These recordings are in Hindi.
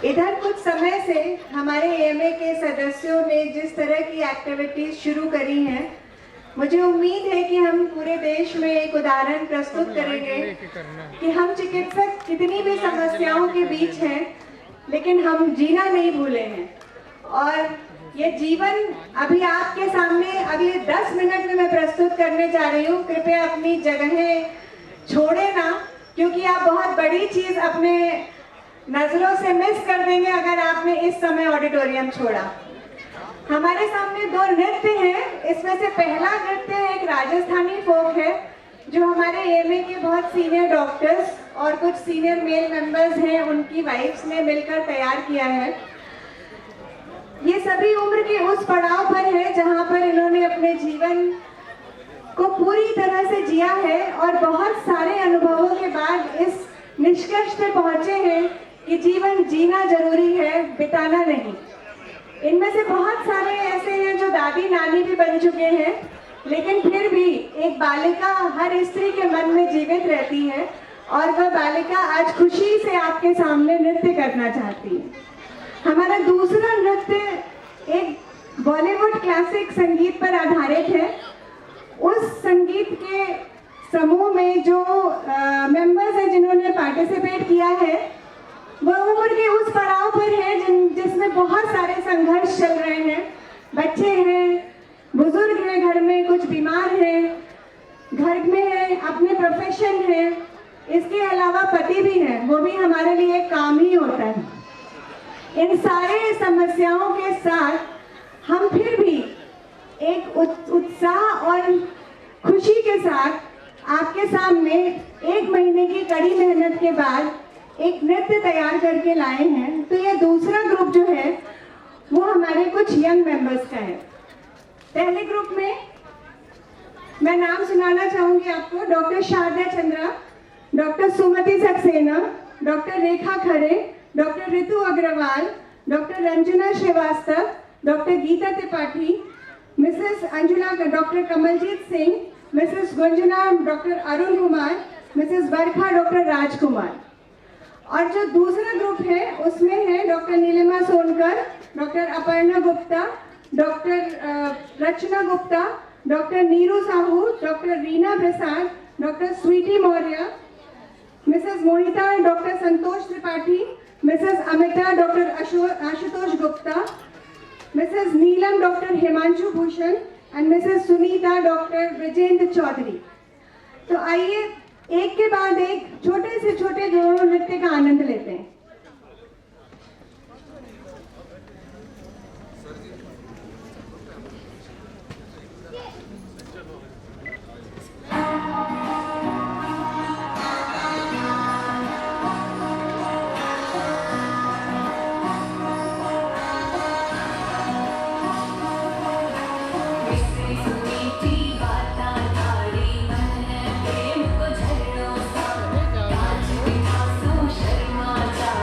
इधर कुछ समय से हमारे एएमए के सदस्यों ने जिस तरह की एक्टिविटीज शुरू करी हैं, मुझे उम्मीद है कि हम पूरे देश में एक उदाहरण प्रस्तुत करेंगे कि हम चिकित्सक कितनी भी समस्याओं के बीच हैं, लेकिन हम जीना नहीं भूले हैं। और ये जीवन अभी आपके सामने अगले 10 मिनट में मैं प्रस्तुत करने जा रही हूँ। कृपया अपनी जगहें छोड़े ना, क्योंकि आप बहुत बड़ी चीज अपने नजरों से मिस कर देंगे अगर आपने इस समय ऑडिटोरियम छोड़ा। हमारे सामने 2 नृत्य हैं। इसमें से पहला नृत्य एक राजस्थानी फोक है जो हमारे एएमए के बहुत सीनियर डॉक्टर्स और कुछ सीनियर मेल मेंबर्स हैं, उनकी वाइफ्स ने मिलकर तैयार किया है। ये सभी उम्र के उस पड़ाव पर है जहां पर इन्होंने अपने जीवन को पूरी तरह से जिया है और बहुत सारे अनुभवों के बाद इस निष्कर्ष पे पहुंचे हैं कि जीवन जीना जरूरी है, बिताना नहीं। इनमें से बहुत सारे ऐसे हैं जो दादी नानी भी बन चुके हैं, लेकिन फिर भी एक बालिका हर स्त्री के मन में जीवित रहती है और वह बालिका आज खुशी से आपके सामने नृत्य करना चाहती है। हमारा दूसरा नृत्य एक बॉलीवुड क्लासिक संगीत पर आधारित है। उस संगीत के समूह में जो मेंबर्स हैं जिन्होंने पार्टिसिपेट किया है, वो उम्र के उस पड़ाव पर है जिसमें बहुत सारे संघर्ष चल रहे हैं। बच्चे हैं, बुजुर्ग हैं, घर में कुछ बीमार हैं, घर में है, अपने प्रोफेशन है, इसके अलावा पति भी है, वो भी हमारे लिए काम ही होता है। इन सारे समस्याओं के साथ हम फिर भी एक उत्साह और खुशी के साथ आपके सामने 1 महीने की कड़ी मेहनत के बाद एक नृत्य तैयार करके लाए हैं। तो ये दूसरा ग्रुप जो है वो हमारे कुछ यंग मेंबर्स का है। पहले ग्रुप में मैं नाम सुनाना चाहूंगी आपको। Doctor Sharda Chandra, doctor Sumati Saxena, doctor Rekha Khare, doctor Ritu Agarwal, doctor Ranjana Srivastava, doctor Geeta Tripathi, Mrs Anjula, doctor Kamaljeet Singh, Mrs Gunjana, doctor Arun Kumar, Mrs Barkha, doctor Rajkumar. और जो दूसरा ग्रुप है उसमें है doctor Neelima Sonkar, doctor Aparna Gupta, doctor Rachna Gupta, doctor Neeru Sahu, doctor Reena Prasad, doctor Sweety Maurya, Mrs Mohita, doctor Santosh Tripathi, Mrs Amita, doctor Ashutosh Gupta, Mrs Neelam, doctor Himanshu Bhushan and Mrs Sunita, doctor Brajendra Chaudhary. तो आइए एक के बाद एक छोटे से छोटे जोड़ों नृत्य का आनंद लेते हैं। शर्मा जा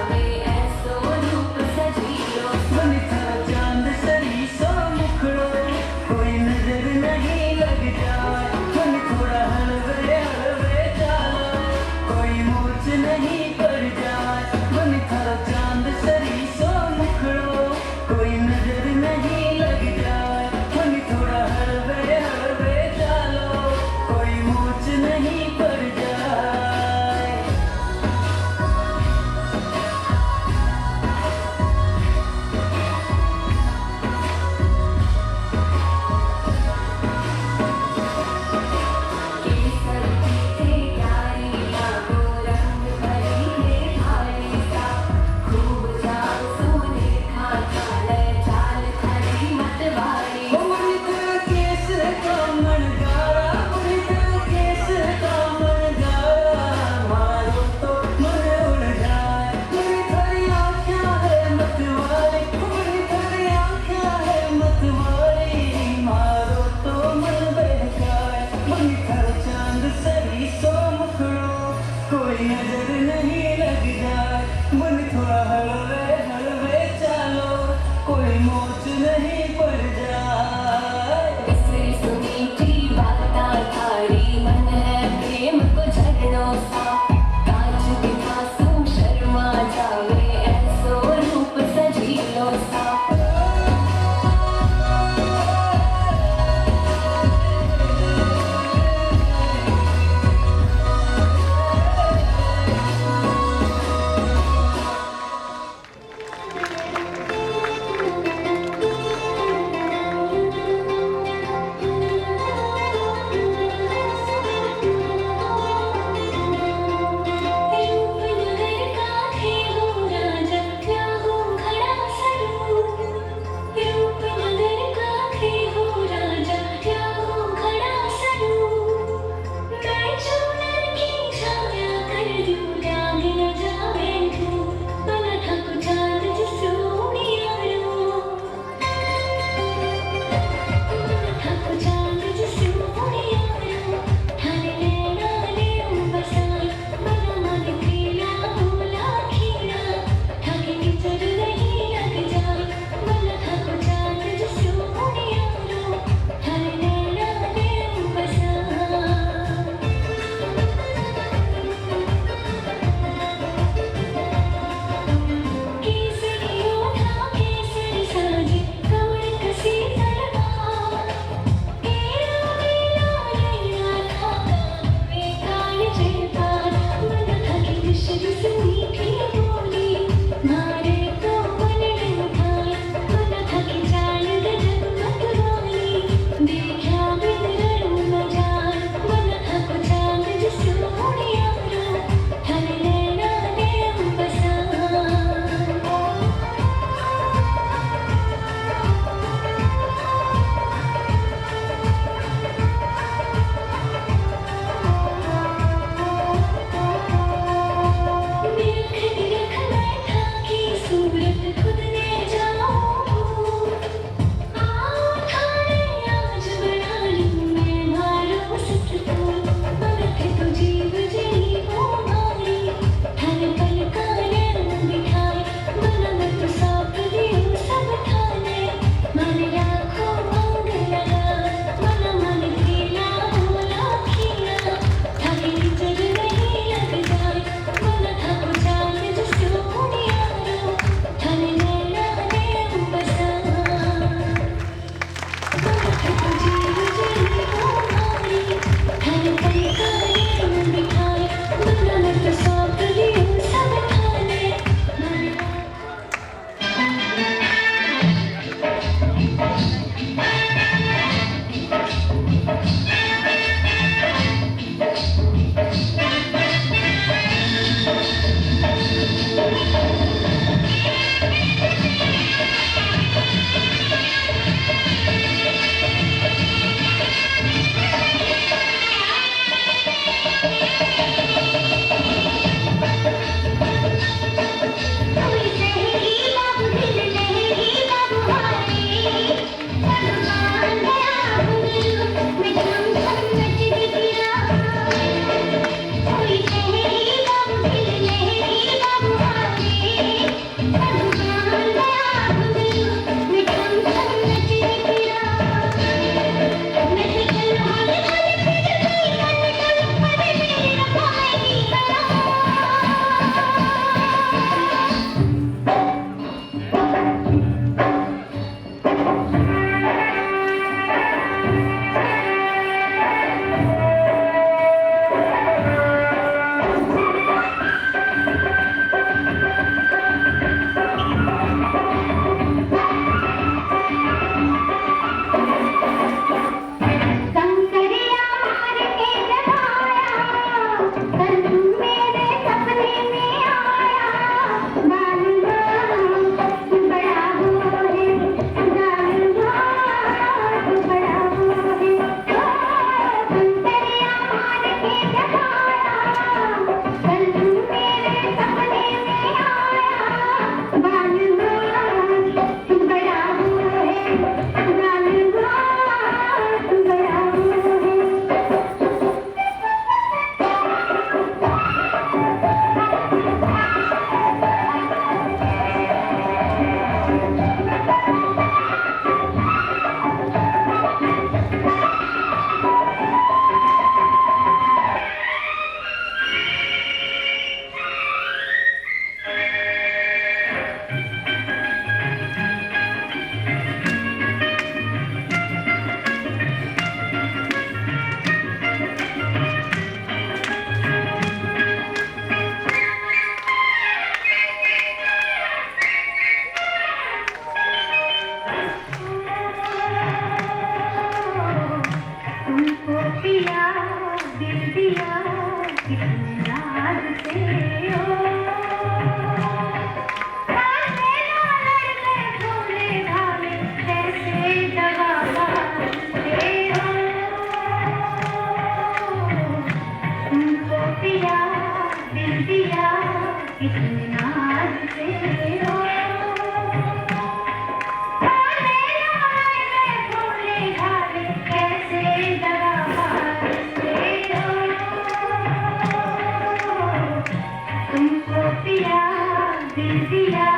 दिया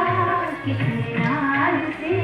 कितने नाज से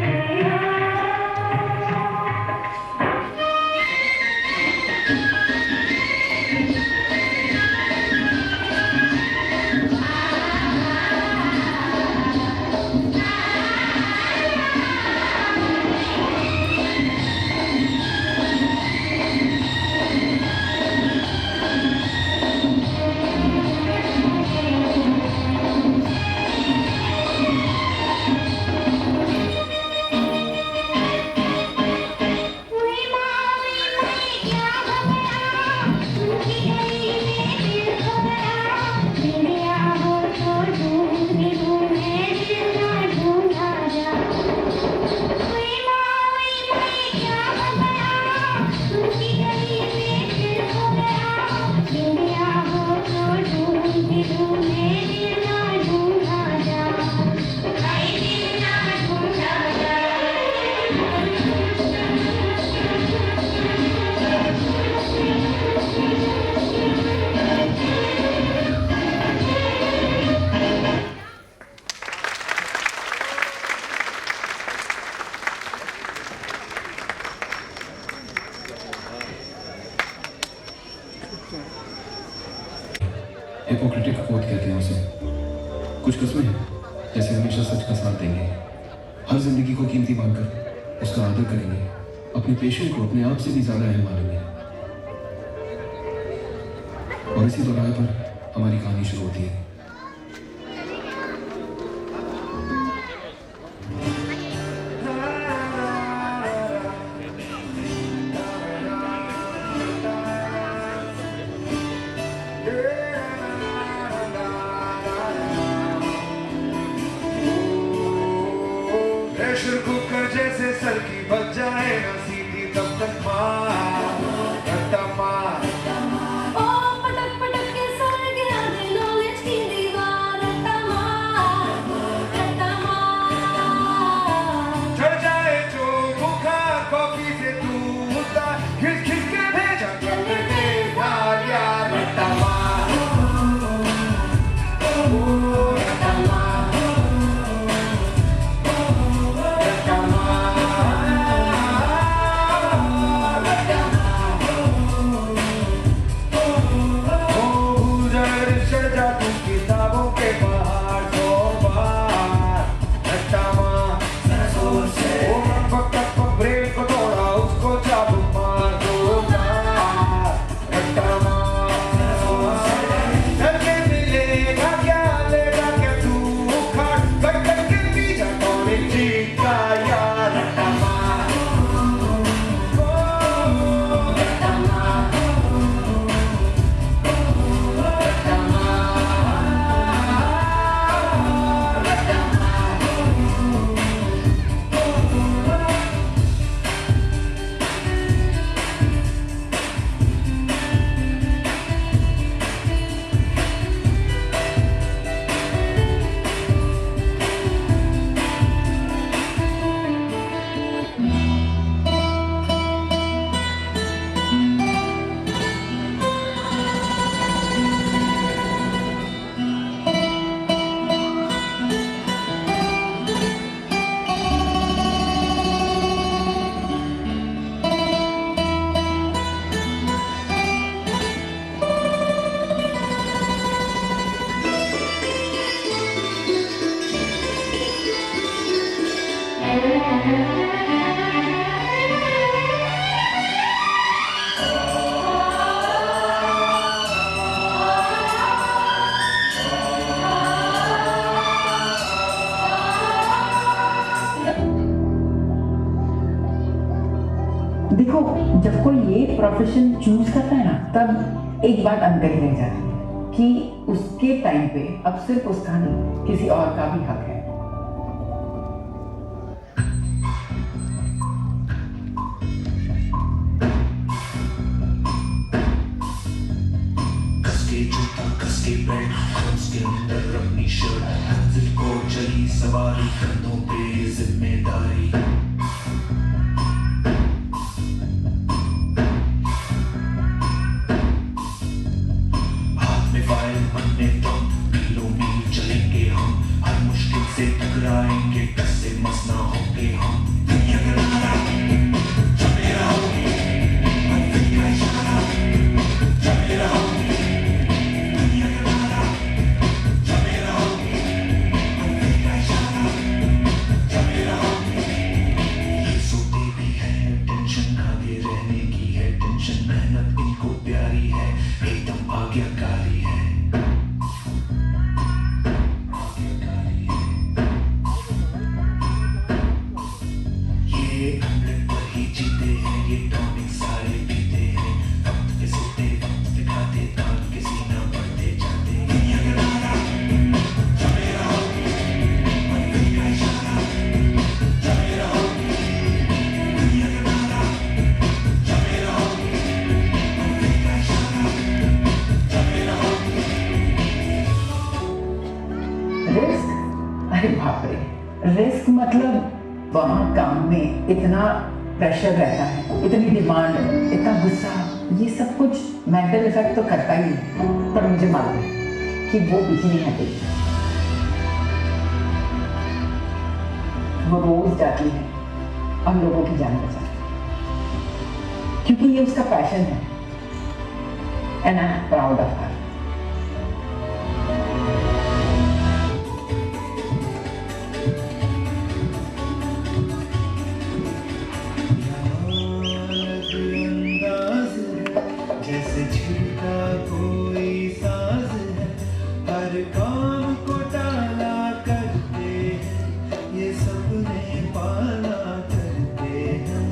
हिपोक्रेटिक ओथ कहते हैं उसे। कुछ कस्में हैं जैसे हमेशा सच का साथ देंगे, हर जिंदगी को कीमती मानकर उसका आदर करेंगे, अपने पेशेंट को अपने आप से भी ज्यादा अहम मानेंगे। और इसी दोराहे पर हमारी कहानी शुरू होती है। प्रेशर कुकर जैसे सर की बच जाए ना सीधी तब तक मार रट्टा मार ओ पटक पटक के सर गिरा दे नॉलेज की दीवार रट्टा मार चढ़ जाए जो बुखार कॉफी से तू उतार खिस खिस के भेजा कर दे यार यार रट्टा मार रट्टा मार रट्टा चढ़ जा तू किताबों के बाहर सो बार रट्टा मार ओ टप ब्रेक को तोड़ा उसको चाबू मार दो बार रट्टा मार करके मिलेगा क्या लेगा क्या तू उखाड़ कट के पीछा कौन जीता यार रट्टा मार रट्टा मार रट्टा देखो, जब कोई ये प्रोफेशन चूज करता है ना, तब एक बात अनकही रह जाती है कि उसके टाइम पे अब सिर्फ उसका नहीं, किसी और का भी हक है। कसके जूता कसके बेल्ट उसके अंदर अपनी शर्ट मंजिल को चली सवारी कंधों पे जिम्मेदारी हाथ में फाइल मन में दम मीलों मील चलेंगे हम हर मुश्किल से मुस्कुराएंगे कससे मस ना होंगे हम दुनिया का नारा जमे रहोगे मंजिल का इशारा जमे रहोगे दुनिया का नारा जमे रहोगे मंजिल का इशारा जमे रहोगे ये सोते भी है टेंशन आगे रहने की है टेंशन मेहनत इनको प्यारी है एकदम आज्ञाकारी है ये अमृत पर ही जीते हैं ये टॉनिक सारे पीते हैं वक्त पे सोते वक्त पे खाते तान के सीना बढ़ते जाते दुनिया का नारा जमे रहोगे मंजिल का इशारा जमे रहोगे दुनिया का नारा जमे रहोगे मंजिल का इशारा जमे रहोगे रिस्क, अरे बाप रे, रिस्क मतलब वहाँ काम में इतना प्रेशर रहता है, इतनी डिमांड, इतना गुस्सा, ये सब कुछ मेंटल इफेक्ट तो करता ही है। पर मुझे मालूम है कि वो पीछे नहीं हटेगी। वो रोज जाती है और लोगों की जान बचाती है, क्योंकि ये उसका पैशन है। And I am proud of her. जैसे छिड़का कोई साज है हर काम को टाला करते हैं ये सपने पाला करते हैं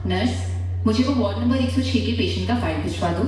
नर्स, मुझे वो वार्ड नंबर 106 के पेशेंट का फाइल भिजवा दो।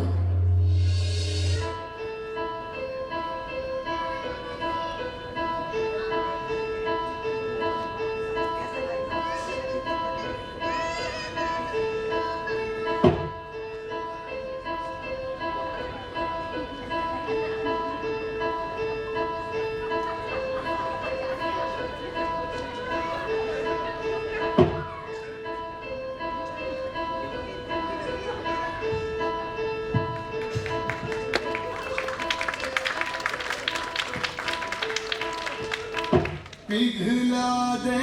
पिघला दे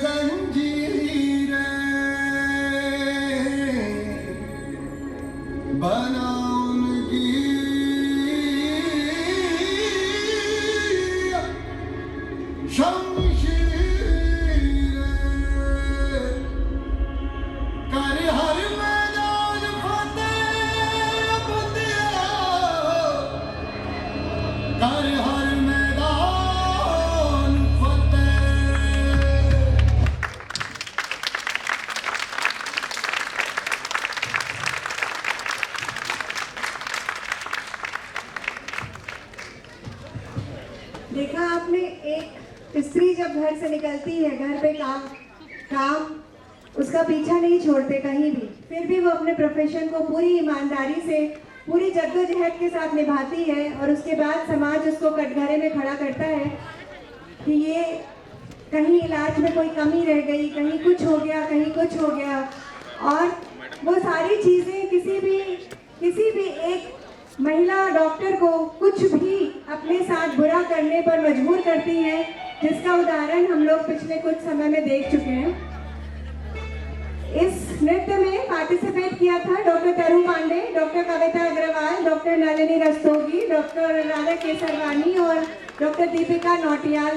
जंजीरें बना उनकी शमशीरें कर हर मैदान फतेह बंदिया कर हर मैदान फतेह। देखा आपने, एक स्त्री जब घर से निकलती है, घर पे काम उसका पीछा नहीं छोड़ते कहीं भी, फिर भी वो अपने प्रोफेशन को पूरी ईमानदारी से, पूरी जद्दोजहद के साथ निभाती है। और उसके बाद समाज उसको कटघरे में खड़ा करता है कि ये कहीं इलाज में कोई कमी रह गई, कहीं कुछ हो गया, कहीं कुछ हो गया। और वो सारी चीज़ें किसी भी एक महिला डॉक्टर को कुछ भी अपने साथ बुरा करने पर मजबूर करती हैं, जिसका उदाहरण हम लोग पिछले कुछ समय में देख चुके हैं। इस नृत्य में पार्टिसिपेट किया था डॉक्टर तरु पांडे, डॉक्टर कविता अग्रवाल, डॉक्टर नलिनी रस्तोगी, डॉक्टर राधा केसरवानी और डॉक्टर दीपिका नौटियाल।